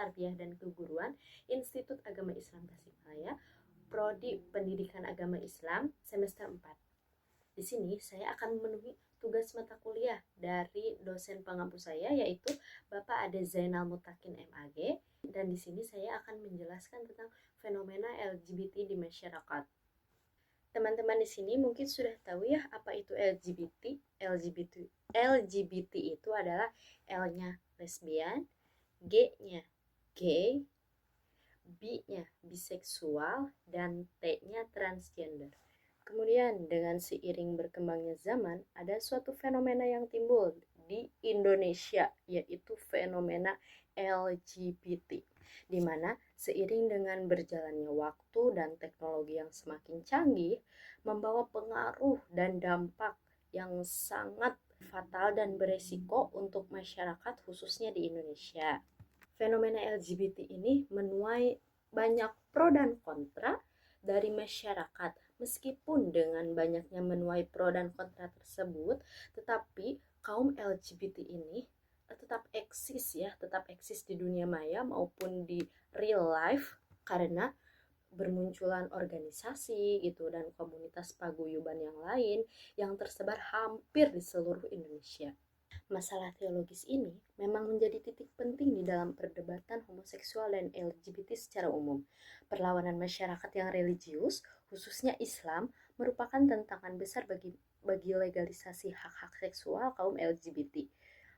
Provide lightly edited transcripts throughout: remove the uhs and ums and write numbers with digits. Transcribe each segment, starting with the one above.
Tarbiyah dan Keguruan Institut Agama Islam Tasikmalaya, Prodi Pendidikan Agama Islam semester 4. Di sini saya akan memenuhi tugas mata kuliah dari dosen pengampu saya, yaitu Bapak Ade Zainal Mutakin MAG, dan di sini saya akan menjelaskan tentang fenomena LGBT di masyarakat. Teman-teman di sini mungkin sudah tahu ya apa itu LGBT. LGBT itu adalah L-nya lesbian, G-nya gay, B-nya biseksual, dan T-nya transgender. Kemudian dengan seiring berkembangnya zaman, ada suatu fenomena yang timbul di Indonesia, yaitu fenomena LGBT, di mana seiring dengan berjalannya waktu dan teknologi yang semakin canggih, membawa pengaruh dan dampak yang sangat fatal dan beresiko untuk masyarakat khususnya di Indonesia. Fenomena LGBT ini menuai banyak pro dan kontra dari masyarakat. Meskipun dengan banyaknya menuai pro dan kontra tersebut, tetapi kaum LGBT ini tetap eksis di dunia maya maupun di real life, karena bermunculan organisasi gitu dan komunitas paguyuban yang lain yang tersebar hampir di seluruh Indonesia. Masalah teologis ini memang menjadi titik penting di dalam perdebatan homoseksual dan LGBT secara umum. Perlawanan masyarakat yang religius, khususnya Islam, merupakan tantangan besar bagi legalisasi hak-hak seksual kaum LGBT.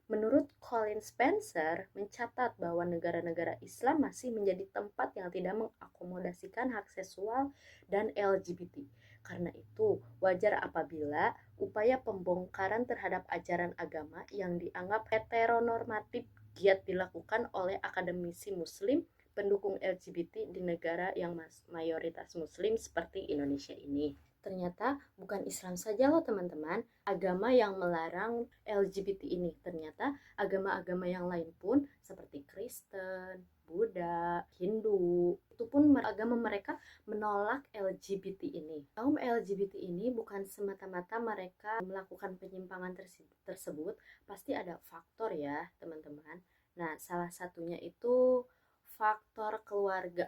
Menurut Colin Spencer, mencatat bahwa negara-negara Islam masih menjadi tempat yang tidak mengakomodasikan hak seksual dan LGBT. Karena itu, wajar apabila upaya pembongkaran terhadap ajaran agama yang dianggap heteronormatif giat dilakukan oleh akademisi muslim pendukung LGBT di negara yang mayoritas muslim seperti Indonesia ini. Ternyata bukan Islam saja loh teman-teman agama yang melarang LGBT ini. Ternyata agama-agama yang lain pun seperti Kristen, Buddha, Hindu, itu pun agama mereka menolak LGBT ini. Kaum LGBT ini bukan semata-mata mereka melakukan penyimpangan tersebut, pasti ada faktor ya teman-teman. Nah, salah satunya itu faktor keluarga.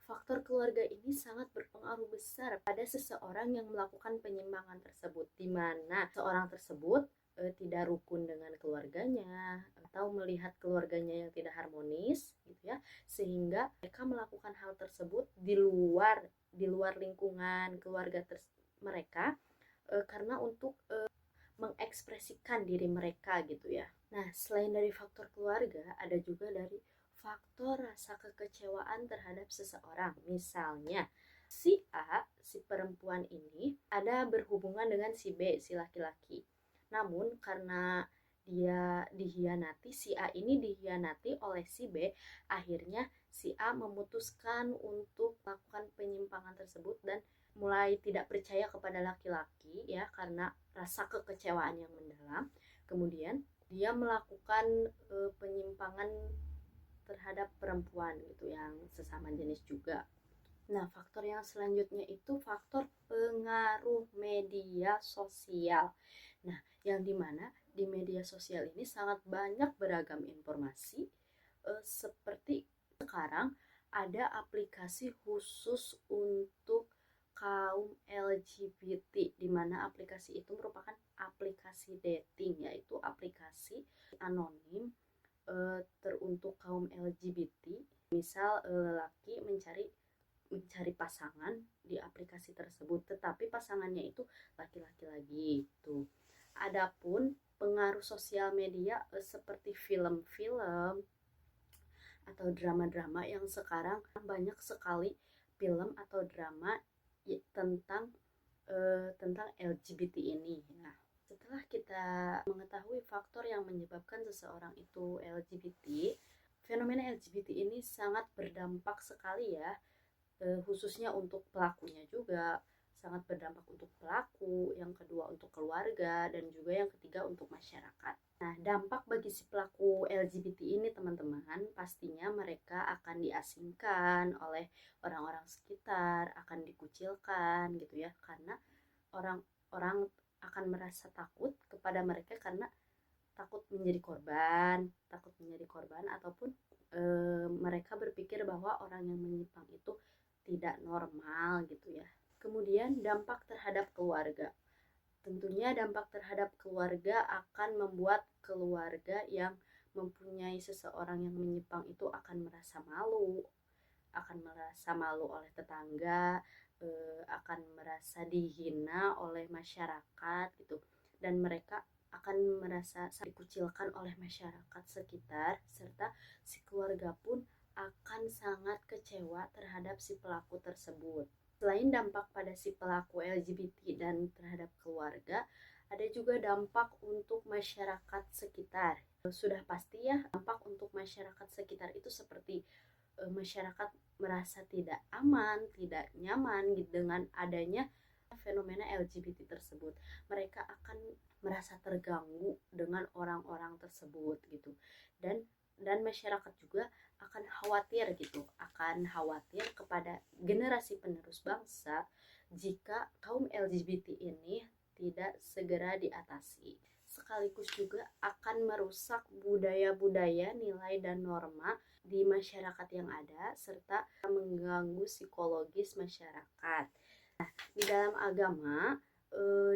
Faktor keluarga ini sangat berpengaruh besar pada seseorang yang melakukan penyimpangan tersebut, di mana seorang tersebut tidak rukun dengan keluarganya atau melihat keluarganya yang tidak harmonis gitu ya, sehingga mereka melakukan hal tersebut di luar lingkungan keluarga mereka karena untuk mengekspresikan diri mereka gitu ya. Nah, selain dari faktor keluarga, ada juga dari faktor rasa kekecewaan terhadap seseorang. Misalnya, si A, si perempuan ini ada berhubungan dengan si B, si laki-laki. Namun karena dia dihianati, si A ini dihianati oleh si B, akhirnya si A memutuskan untuk melakukan penyimpangan tersebut dan mulai tidak percaya kepada laki-laki ya, karena rasa kekecewaan yang mendalam. Kemudian dia melakukan penyimpangan terhadap perempuan gitu yang sesama jenis juga. Nah, faktor yang selanjutnya itu faktor pengaruh media sosial. Nah, yang dimana di media sosial ini sangat banyak beragam informasi seperti sekarang ada aplikasi khusus untuk kaum LGBT, di mana aplikasi itu merupakan aplikasi dating, yaitu aplikasi anonim teruntuk kaum LGBT. Misal lelaki mencari pasangan di aplikasi tersebut, tetapi pasangannya itu laki-laki lagi tuh. Adapun pengaruh sosial media seperti film-film atau drama-drama yang sekarang banyak sekali film atau drama tentang LGBT ini. Nah, setelah kita mengetahui faktor yang menyebabkan seseorang itu LGBT, fenomena LGBT ini sangat berdampak sekali ya, khususnya untuk pelakunya juga sangat berdampak untuk pelaku, yang kedua untuk keluarga, dan juga yang ketiga untuk masyarakat. Nah, dampak bagi si pelaku LGBT ini teman-teman, pastinya mereka akan diasingkan oleh orang-orang sekitar, akan dikucilkan gitu ya, karena orang-orang akan merasa takut kepada mereka karena takut menjadi korban ataupun bahwa orang yang menyimpang itu tidak normal gitu ya. Kemudian dampak terhadap keluarga. Tentunya dampak terhadap keluarga akan membuat keluarga yang mempunyai seseorang yang menyimpang itu akan merasa malu oleh tetangga, akan merasa dihina oleh masyarakat gitu, dan mereka akan merasa dikucilkan oleh masyarakat sekitar, serta si keluarga pun akan sangat kecewa terhadap si pelaku tersebut. Selain dampak pada si pelaku LGBT dan terhadap keluarga, ada juga dampak untuk masyarakat sekitar. Sudah pasti ya, dampak untuk masyarakat sekitar itu seperti masyarakat merasa tidak aman, tidak nyaman gitu dengan adanya fenomena LGBT tersebut. Mereka akan merasa terganggu dengan orang-orang tersebut gitu. Dan masyarakat juga akan khawatir kepada generasi penerus bangsa jika kaum LGBT ini tidak segera diatasi. Sekaligus juga akan merusak budaya-budaya, nilai dan norma di masyarakat yang ada, serta mengganggu psikologis masyarakat. Nah, di dalam agama,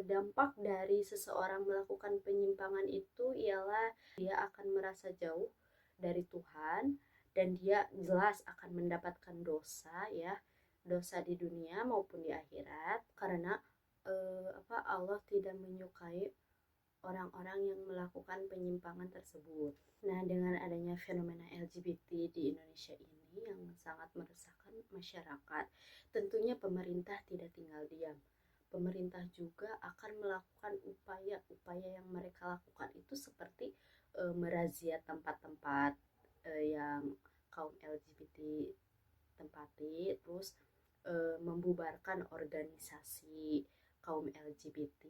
dampak dari seseorang melakukan penyimpangan itu ialah dia akan merasa jauh dari Tuhan, dan dia jelas akan mendapatkan dosa ya, dosa di dunia maupun di akhirat, karena Allah tidak menyukai orang-orang yang melakukan penyimpangan tersebut. Nah, dengan adanya fenomena LGBT di Indonesia ini yang sangat meresahkan masyarakat, tentunya pemerintah tidak tinggal diam. Pemerintah juga akan melakukan upaya-upaya yang mereka lakukan itu seperti merazia tempat-tempat yang kaum LGBT tempati, terus membubarkan organisasi kaum LGBT,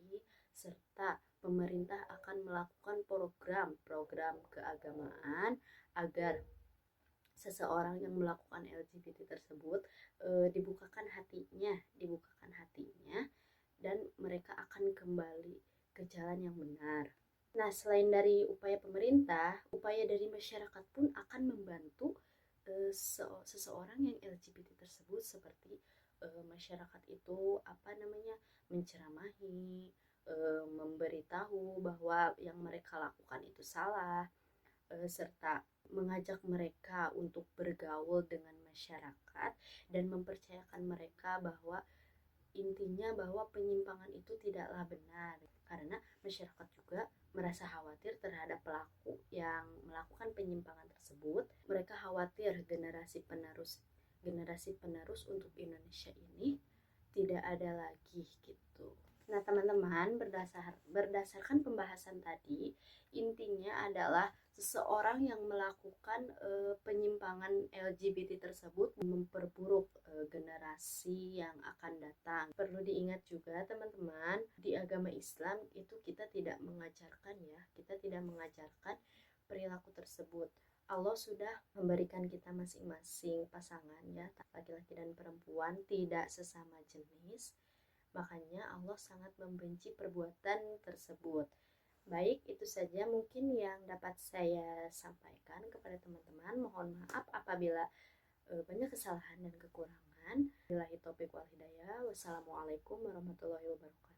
serta pemerintah akan melakukan program-program keagamaan agar seseorang yang melakukan LGBT tersebut dibukakan hatinya dan mereka akan kembali ke jalan yang benar. Nah, selain dari upaya pemerintah, upaya dari masyarakat pun akan membantu seseorang yang LGBT tersebut, seperti masyarakat itu menceramahi, memberitahu bahwa yang mereka lakukan itu salah, serta mengajak mereka untuk bergaul dengan masyarakat dan mempercayakan mereka bahwa intinya bahwa penyimpangan itu tidaklah benar, karena masyarakat juga merasa khawatir terhadap pelaku yang melakukan penyimpangan tersebut. Mereka khawatir generasi penerus untuk Indonesia ini tidak ada lagi gitu. Nah, teman-teman, berdasarkan pembahasan tadi, intinya adalah seseorang yang melakukan penyimpangan LGBT tersebut memperburuk generasi yang akan datang. Perlu diingat juga, teman-teman, di agama Islam itu kita tidak mengajarkan perilaku tersebut. Allah sudah memberikan kita masing-masing pasangan ya, laki-laki dan perempuan, tidak sesama jenis. Makanya Allah sangat membenci perbuatan tersebut. Baik, itu saja mungkin yang dapat saya sampaikan kepada teman-teman. Mohon maaf apabila banyak kesalahan dan kekurangan. Billahi taufiq wal hidayah. Wassalamualaikum warahmatullahi wabarakatuh.